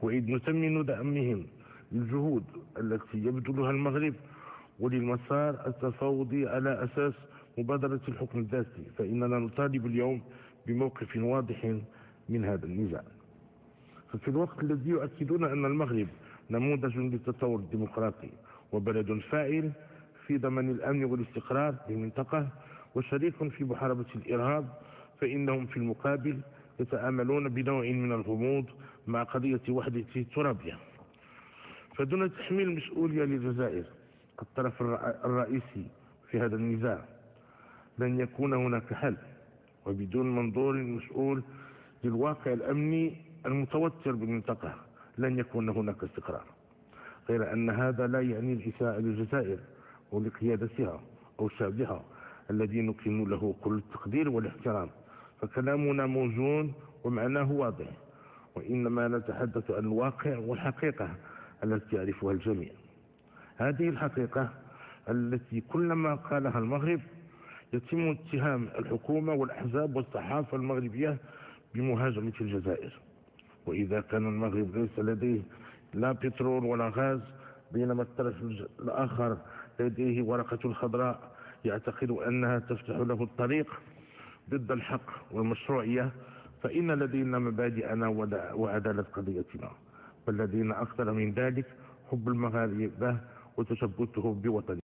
وإذ نثمن دعمهم للجهود التي يبذلها المغرب وللمسار التفاوضي على أساس مبادرة الحكم الذاتي، فإننا نطالب اليوم بموقف واضح من هذا النزاع. ففي الوقت الذي يؤكدون أن المغرب نموذج للتطور الديمقراطي وبلد فاعل في ضمان الأمن والاستقرار بالمنطقة وشريك في محاربة الإرهاب، فإنهم في المقابل يتعاملون بنوع من الغموض مع قضية وحدة ترابية. فدون تحميل المسؤولية للجزائر الطرف الرئيسي في هذا النزاع لن يكون هناك حل، وبدون منظور مسؤول للواقع الأمني المتوتر بالمنطقة لن يكون هناك استقرار. غير أن هذا لا يعني الإساءة للجزائر أو لقيادتها أو شعبها الذي نكن له كل التقدير والاحترام، فكلامنا موزون ومعناه واضح، وإنما نتحدث عن الواقع والحقيقة التي يعرفها الجميع. هذه الحقيقة التي كلما قالها المغرب يتم اتهام الحكومة والأحزاب والصحافة المغربية بمهاجمة الجزائر. وإذا كان المغرب ليس لديه لا بترول ولا غاز، بينما الطرف الآخر لديه ورقة خضراء يعتقد أنها تفتح له الطريق ضد الحق والمشروعية، فإن لدينا مبادئنا وعدالة قضيتنا، بل لدينا أكثر من ذلك حب المغاربة وتشبثهم بوطنهم.